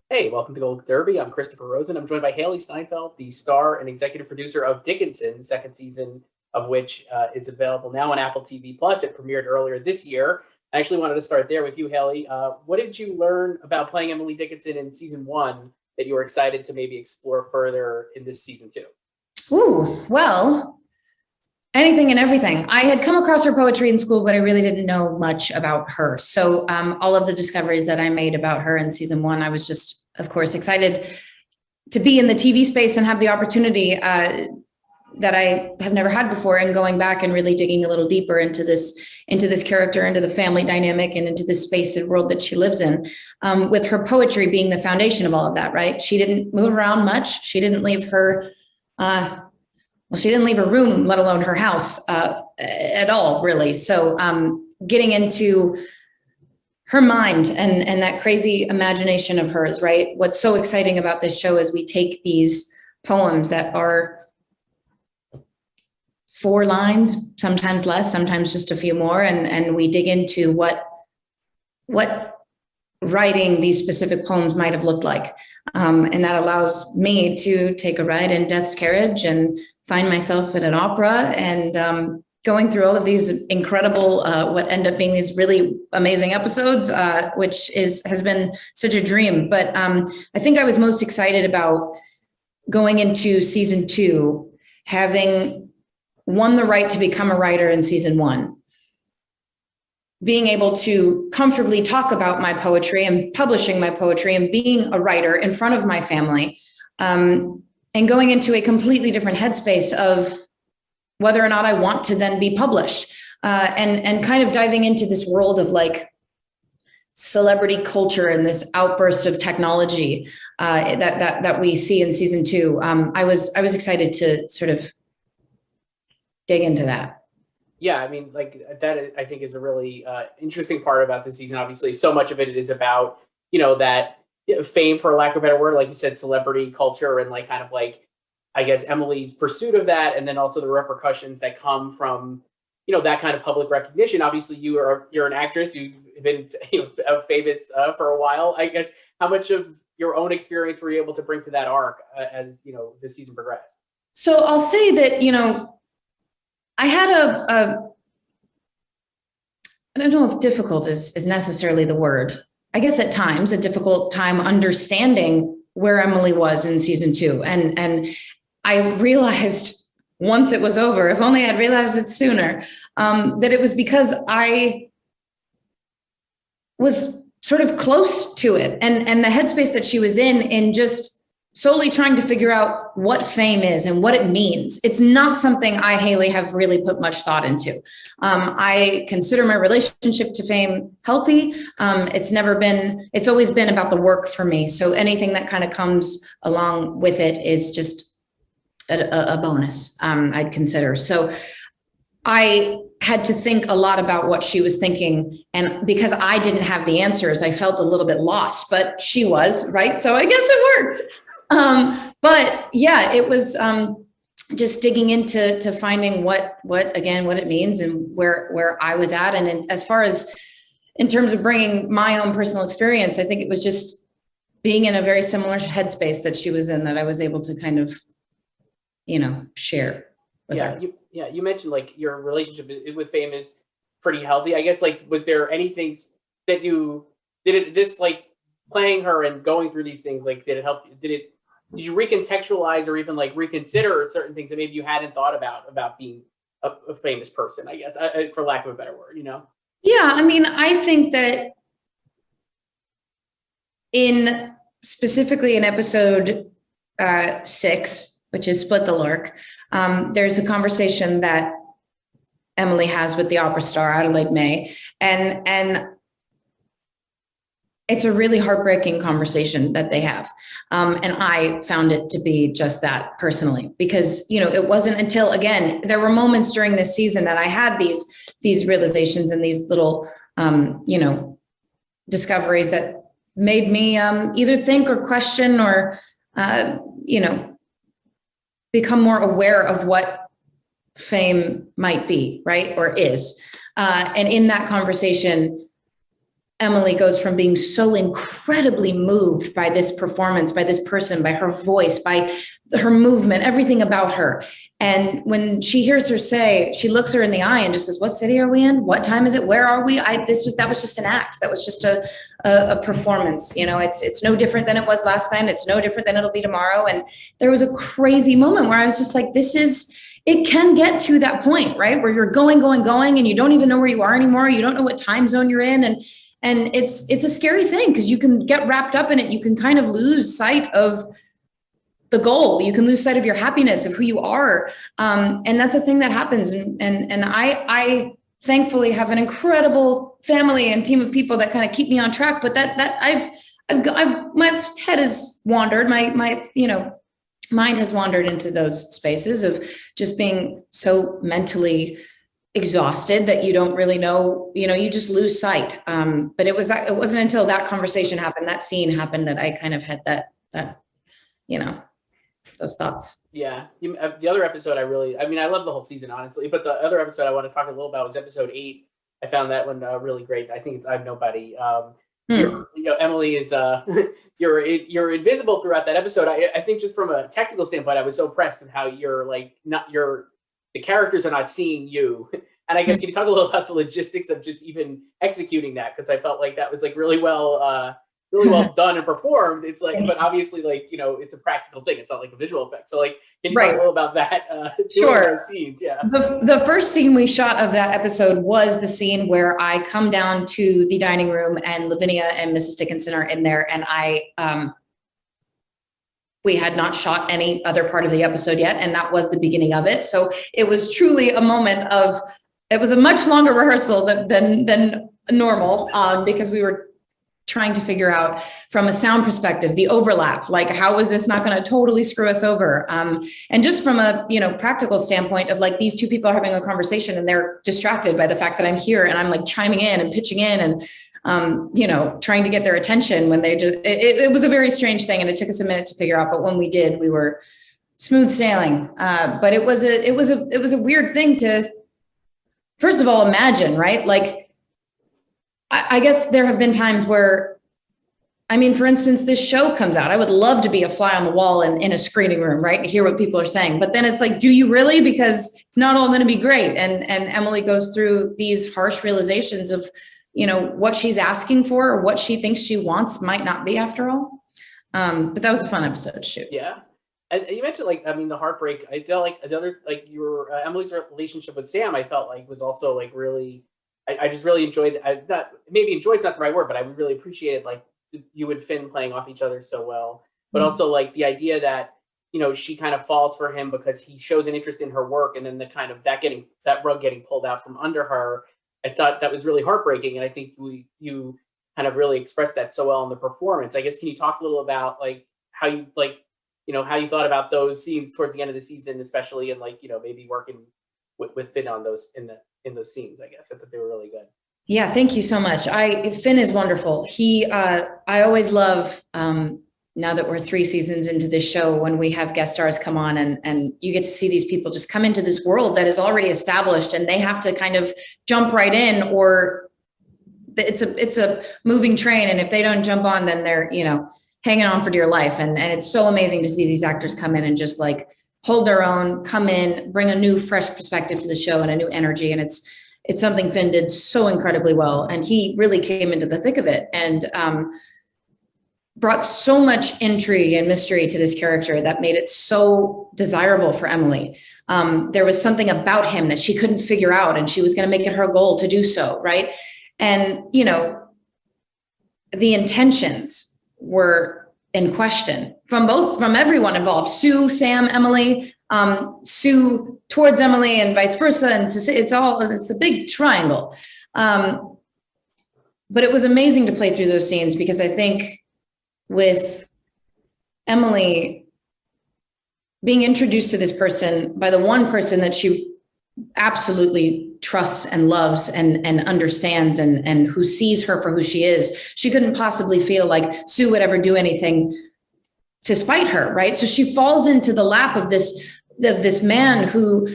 Hey, welcome to Gold Derby. I'm Christopher Rosen. I'm joined by Hailee Steinfeld, the star and executive producer of Dickinson, the second season of which is available now on Apple TV Plus. It premiered earlier this year. I actually wanted to start there with you, Hailee. What did you learn about playing Emily Dickinson in season one that you were excited to maybe explore further in this season two? Ooh, well, anything and everything. I had come across her poetry in school, but I really didn't know much about her. So all of the discoveries that I made about her in season one, I was just, of course, excited to be in the TV space and have the opportunity that I have never had before, and going back and really digging a little deeper into this character, into the family dynamic, and into the space and world that she lives in, with her poetry being the foundation of all of that, right? She didn't move around much. She didn't leave her she didn't leave her room, let alone her house, at all, really. So getting into her mind and that crazy imagination of hers, right? What's so exciting about this show is we take these poems that are 4 lines, sometimes less, sometimes just a few more, and we dig into what writing these specific poems might have looked like. And that allows me to take a ride in Death's Carriage and find myself at an opera and going through all of these incredible, what end up being these really amazing episodes, which has been such a dream. But I think I was most excited about going into season two, having won the right to become a writer in season one, being able to comfortably talk about my poetry and publishing my poetry and being a writer in front of my family, and going into a completely different headspace of whether or not I want to then be published, and kind of diving into this world of like celebrity culture and this outburst of technology that we see in season two. I was excited to sort of dig into that. Yeah, I mean, like that, I think is a really interesting part about this season. Obviously, so much of it is about that fame, for lack of a better word, like you said, celebrity culture, and like kind of like I guess Emily's pursuit of that, and then also the repercussions that come from that kind of public recognition. Obviously, you're an actress. You've been famous for a while. I guess how much of your own experience were you able to bring to that arc as the season progressed? So I'll say that I had I don't know if difficult is necessarily the word. I guess at times a difficult time understanding where Emily was in season two. And I realized once it was over, if only I'd realized it sooner, that it was because I was sort of close to it, and the headspace that she was in just solely trying to figure out what fame is and what it means. It's not something I, Hailee, have really put much thought into. I consider my relationship to fame healthy. It's always been about the work for me. So anything that kind of comes along with it is just a bonus, I'd consider. So I had to think a lot about what she was thinking. And because I didn't have the answers, I felt a little bit lost, but she was, right? So I guess it worked. But yeah, it was just digging into finding what it means and where I was at. And as far as in terms of bringing my own personal experience, I think it was just being in a very similar headspace that she was in, that I was able to kind of, share with her. You mentioned like your relationship with fame is pretty healthy. I guess like, was there anything that you this like playing her and going through these things, like did it help? Did you recontextualize or even like reconsider certain things that maybe you hadn't thought about being a famous person, I guess, for lack of a better word, Yeah, I mean, I think that specifically in episode 6, which is Split the Lurk, there's a conversation that Emily has with the opera star Adelaide May, and it's a really heartbreaking conversation that they have. And I found it to be just that personally, because, it wasn't until, again, there were moments during this season that I had these realizations and these little, discoveries that made me either think or question or, become more aware of what fame might be, right? Or is. And in that conversation, Emily goes from being so incredibly moved by this performance, by this person, by her voice, by her movement, everything about her. And when she hears her say, she looks her in the eye and just says, "What city are we in? What time is it? Where are we?" That was just an act. That was just a performance. You know, it's no different than it was last night. It's no different than it'll be tomorrow. And there was a crazy moment where I was just like, it can get to that point, right? Where you're going, and you don't even know where you are anymore. You don't know what time zone you're in. And it's a scary thing because you can get wrapped up in it. You can kind of lose sight of the goal. You can lose sight of your happiness, of who you are. And that's a thing that happens. And I thankfully have an incredible family and team of people that kind of keep me on track. But my head has wandered. My mind has wandered into those spaces of just being so mentally exhausted that you don't really know, you just lose sight. But it wasn't until that conversation happened, that scene happened, that I kind of had that, those thoughts. Yeah. The other episode I love the whole season, honestly, but the other episode I want to talk a little about was episode 8. I found that one really great. I think it's I'm Nobody. Emily is, you're invisible throughout that episode. I think just from a technical standpoint, I was so impressed with how the characters are not seeing you. And I guess can you talk a little about the logistics of just even executing that? Because I felt like that was like really well done and performed. It's like, but obviously it's a practical thing. It's not like a visual effect. So like, can you talk a little about that? Sure. Those scenes? Yeah. The first scene we shot of that episode was the scene where I come down to the dining room and Lavinia and Mrs. Dickinson are in there. And we had not shot any other part of the episode yet. And that was the beginning of it. So it was truly a moment it was a much longer rehearsal than normal because we were trying to figure out from a sound perspective, the overlap, like how is this not going to totally screw us over? And just from a, practical standpoint of like, these two people are having a conversation and they're distracted by the fact that I'm here and I'm like chiming in and pitching in and, trying to get their attention when they just, it was a very strange thing. And it took us a minute to figure out, but when we did, we were smooth sailing. But it was a weird thing to, first of all, imagine, right? Like, I guess there have been times where, for instance, this show comes out. I would love to be a fly on the wall in a screening room, right? And hear what people are saying. But then it's like, do you really? Because it's not all going to be great. And Emily goes through these harsh realizations of, what she's asking for or what she thinks she wants might not be after all. But that was a fun episode to shoot. Yeah. And you mentioned the heartbreak. I felt like the other, your Emily's relationship with Sam, I felt like was also like really, I just really enjoyed maybe enjoyed's not the right word, but I really appreciated like you and Finn playing off each other so well. But also like the idea that, she kind of falls for him because he shows an interest in her work, and then the kind of that rug getting pulled out from under her. I thought that was really heartbreaking. And I think you kind of really expressed that so well in the performance. I guess, can you talk a little about like how you how you thought about those scenes towards the end of the season, especially, and maybe working with Finn on those in those scenes? I guess I thought they were really good. Yeah, thank you so much. Finn is wonderful. I always love, now that we're 3 seasons into this show, when we have guest stars come on and you get to see these people just come into this world that is already established and they have to kind of jump right in, or it's a moving train. And if they don't jump on, then they're, hanging on for dear life. And it's so amazing to see these actors come in and just like hold their own, come in, bring a new, fresh perspective to the show and a new energy. And it's something Finn did so incredibly well. And he really came into the thick of it and brought so much intrigue and mystery to this character that made it so desirable for Emily. There was something about him that she couldn't figure out, and she was going to make it her goal to do so, right? And, the intentions were in question from everyone involved: Sue, Sam, Emily, Sue towards Emily, and vice versa. And it's a big triangle. But it was amazing to play through those scenes, because I think with Emily being introduced to this person by the one person that she absolutely trusts and loves and understands and who sees her for who she is, she couldn't possibly feel like Sue would ever do anything to spite her, right? So she falls into the lap of this man who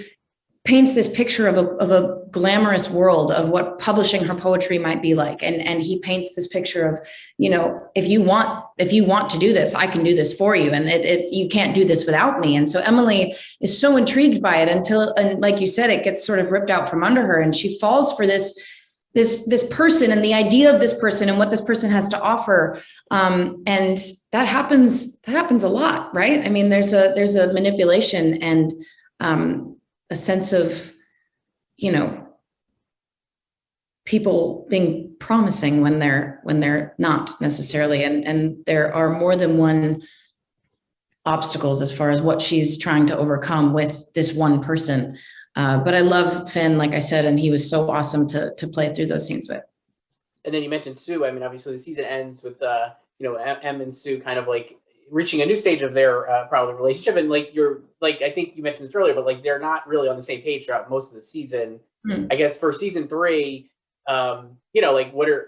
paints this picture of a glamorous world of what publishing her poetry might be like. And he paints this picture of, you know, if you want to do this, I can do this for you. And you can't do this without me. And so Emily is so intrigued by it and like you said, it gets sort of ripped out from under her. And she falls for this person and the idea of this person and what this person has to offer. And that happens a lot, right? I mean, there's a manipulation and, a sense of, you know, people being promising when they're not necessarily. And there are more than one obstacles as far as what she's trying to overcome with this one person. But I love Finn, like I said, and he was so awesome to play through those scenes with. And then you mentioned Sue. I mean, obviously the season ends with, you know, Em and Sue kind of like reaching a new stage of their probably relationship, and like I think you mentioned this earlier, but like they're not really on the same page throughout most of the season. I guess for season 3, you know, like what are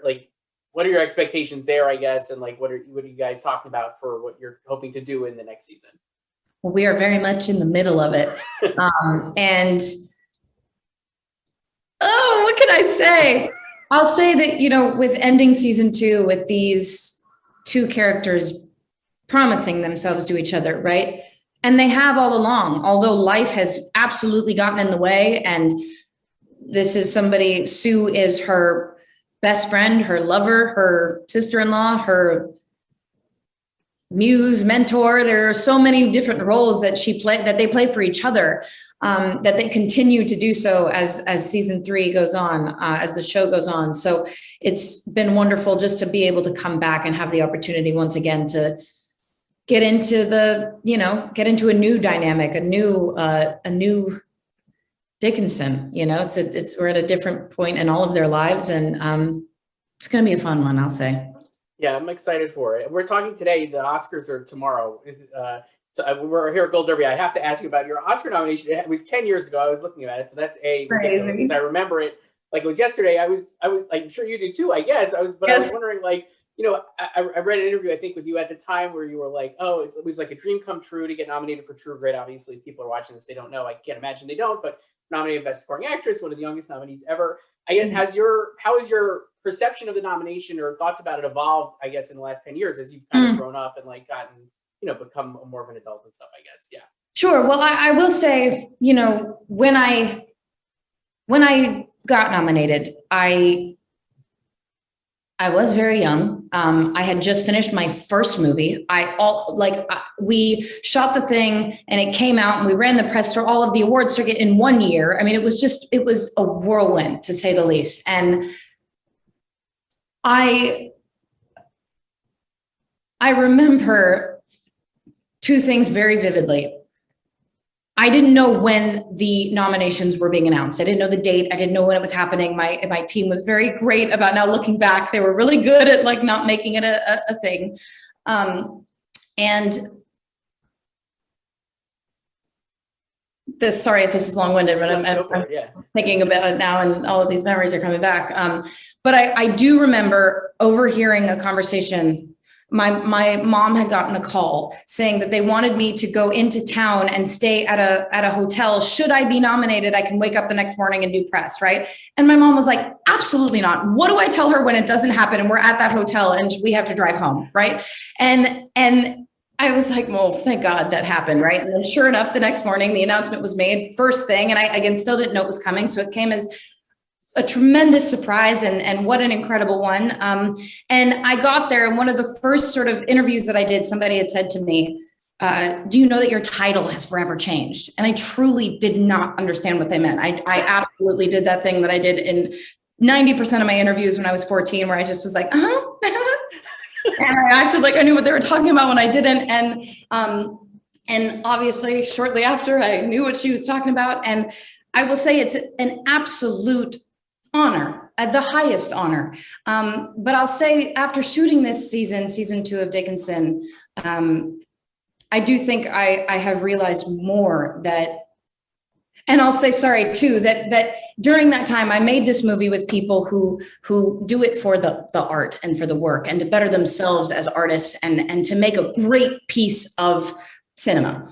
your expectations there? I guess, and like what are you guys talking about for what you're hoping to do in the next season? Well, we are very much in the middle of it, and what can I say? I'll say that, you know, with ending season 2 with these 2 characters promising themselves to each other, right? And they have all along, although life has absolutely gotten in the way. And this is somebody, Sue is her best friend, her lover, her sister-in-law, her muse, mentor. There are so many different roles that they play for each other, that they continue to do so as season 3 goes on, as the show goes on. So it's been wonderful just to be able to come back and have the opportunity once again to get into a new dynamic, a new Dickinson. You know, we're at a different point in all of their lives, and it's going to be a fun one, I'll say. Yeah, I'm excited for it. We're talking today. The Oscars are tomorrow. So we're here at Gold Derby. I have to ask you about your Oscar nomination. It was 10 years ago. I was looking at it, so that's ridiculous. Since I remember it like it was yesterday. I was. I'm sure you did too. I guess I was wondering, like, you know, I read an interview, I think, with you at the time where you were like, oh, it was like a dream come true to get nominated for True Grit. Obviously, if people are watching this, they don't know. I can't imagine they don't, but nominated Best Supporting Actress, one of the youngest nominees ever. I guess, how has your perception of the nomination or thoughts about it evolved, I guess, in the last 10 years as you've kind of grown up and like gotten, you know, become more of an adult and stuff, I guess. Yeah. Sure. Well, I will say, you know, when I got nominated, I was very young. I had just finished my first movie. We shot the thing and it came out and we ran the press for all of the award circuit in 1 year. I mean, it was a whirlwind, to say the least. And I remember 2 things very vividly. I didn't know when the nominations were being announced. I didn't know the date. I didn't know when it was happening. My team was very great about now looking back. They were really good at like not making it a thing. And sorry if this is long-winded, but I'm thinking about it now and all of these memories are coming back. But I do remember overhearing a conversation. My mom had gotten a call saying that they wanted me to go into town and stay at a hotel. Should I be nominated, I can wake up the next morning and do press, right? And my mom was like, absolutely not. What do I tell her when it doesn't happen and we're at that hotel and we have to drive home, right? And I was like, well, thank God that happened, right? And then sure enough, the next morning, the announcement was made first thing. And I, again, still didn't know it was coming. So it came as a tremendous surprise and what an incredible one. And I got there, and one of the first sort of interviews that I did, somebody had said to me, do you know that your title has forever changed? And I truly did not understand what they meant. I absolutely did that thing that I did in 90% of my interviews when I was 14, where I just was like, and I acted like I knew what they were talking about when I didn't. And obviously shortly after, I knew what she was talking about. And I will say it's an absolute honor, the highest honor. But I'll say after shooting this season 2 of Dickinson, I do think I have realized more that, and I'll say sorry too, that during that time I made this movie with people who do it for the art and for the work and to better themselves as artists and to make a great piece of cinema,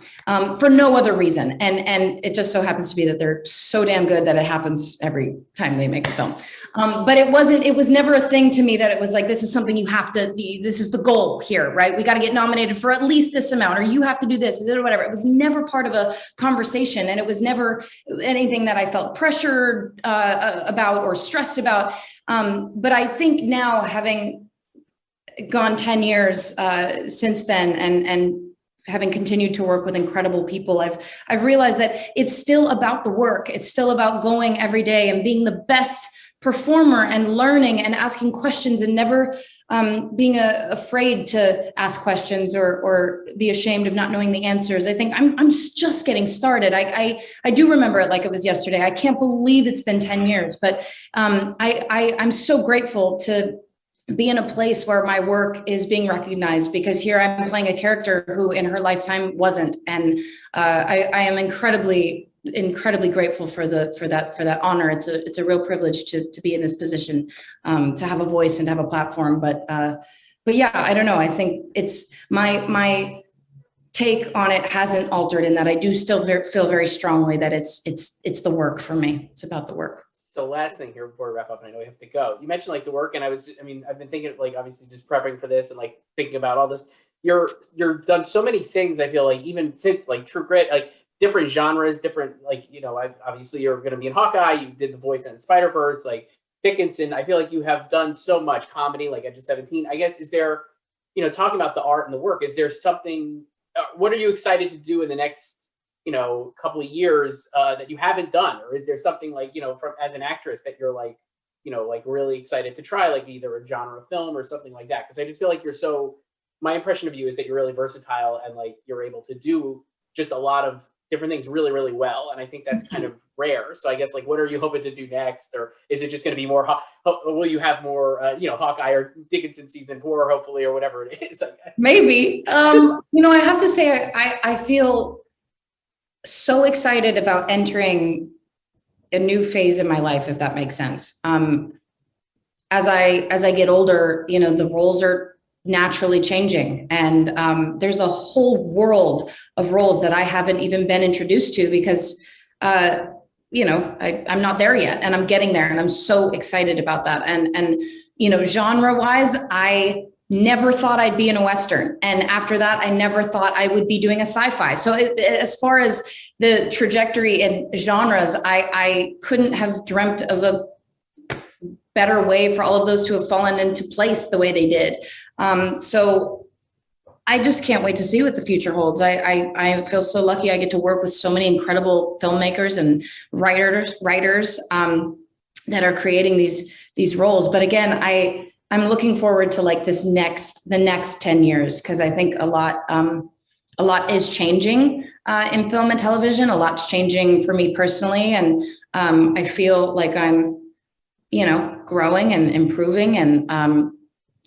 for no other reason. And it just so happens to be that they're so damn good that it happens every time they make a film. But it was never a thing to me that it was like, this is something you have to be, this is the goal here, right? We got to get nominated for at least this amount, or you have to do this, or whatever. It was never part of a conversation. And it was never anything that I felt pressured about or stressed about. But I think now, having gone 10 years since then, and having continued to work with incredible people, I've realized that it's still about the work. It's still about going every day and being the best performer and learning and asking questions, and never being afraid to ask questions or be ashamed of not knowing the answers. I think I'm just getting started. I do remember it like it was yesterday. I can't believe it's been 10 years, but I'm so grateful to be in a place where my work is being recognized, because here I'm playing a character who in her lifetime wasn't. And I am incredibly grateful for that honor. It's a real privilege to be in this position, to have a voice and to have a platform. But yeah, I don't know. I think it's my take on it hasn't altered, in that I do still feel very strongly that it's the work for me. It's about the work. So last thing here before we wrap up, and I know we have to go. You mentioned like the work, and I've been thinking, like, obviously just prepping for this and like thinking about all this. You've done so many things. I feel like even since like True Grit, like different genres, different, like, obviously you're going to be in Hawkeye. You did the voice in Spider-Verse, like Dickinson. I feel like you have done so much comedy, like Edge of 17. I guess, is there, talking about the art and the work, is there something? What are you excited to do in the next couple of years that you haven't done? Or is there something like, from as an actress that you're like, like really excited to try, like either a genre film or something like that? Because I just feel like my impression of you is that you're really versatile, and like you're able to do just a lot of different things really, really well. And I think that's kind of rare. So I guess, like, what are you hoping to do next? Or is it just going to be more, will you have more, Hawkeye or Dickinson season 4, hopefully, or whatever it is? Maybe. I have to say, I feel so excited about entering a new phase in my life, if that makes sense. As I get older, the roles are naturally changing, and there's a whole world of roles that I haven't even been introduced to, because I'm not there yet, and I'm getting there, and I'm so excited about that. And genre wise, I never thought I'd be in a Western. And after that, I never thought I would be doing a sci-fi. So as far as the trajectory in genres, I couldn't have dreamt of a better way for all of those to have fallen into place the way they did. So I just can't wait to see what the future holds. I feel so lucky. I get to work with so many incredible filmmakers and writers that are creating these roles. But again, I'm looking forward to like the next 10 years, because I think a lot is changing in film and television. A lot's changing for me personally, and I feel like I'm, growing and improving. And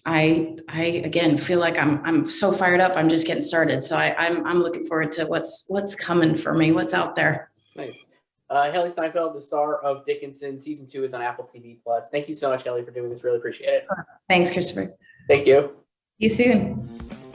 I again feel like I'm so fired up. I'm just getting started. So I'm looking forward to what's coming for me, what's out there. Nice. Hailee Steinfeld, the star of Dickinson, season 2 is on Apple TV+. Thank you so much, Hailee, for doing this. Really appreciate it. Thanks, Christopher. Thank you. See you soon.